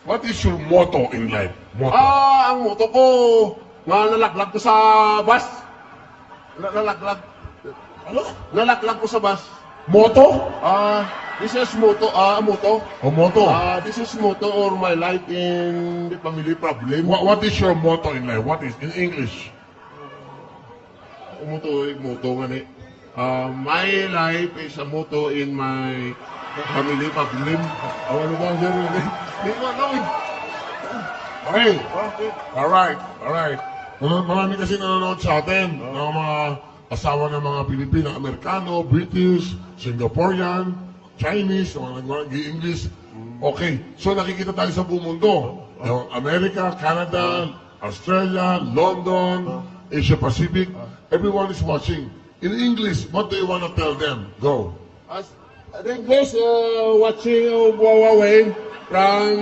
What is your motto in life? Motto. Ang moto ko, nalaglag ko sa bus. Nalaglag. Ano? Nalaglag ko sa bus. Motto? This is moto, moto. O motto? This is moto or my life in the family problem. What is your motto in life? What is in English? Moto nga ni. My life is a moto in my family problem. Ano ba sir? Hindi ko alam. Okay. Alright. Marami kasi nanonood sa atin ng mga asawa ng mga Pilipino, Amerikano, British, Singaporean, Chinese, mga nag-English. Okay, so nakikita tayo sa buong mundo. Yung America, Canada, Australia, London, Asia Pacific, everyone is watching. In English, what do you want to tell them? Go. The English watching Huawei from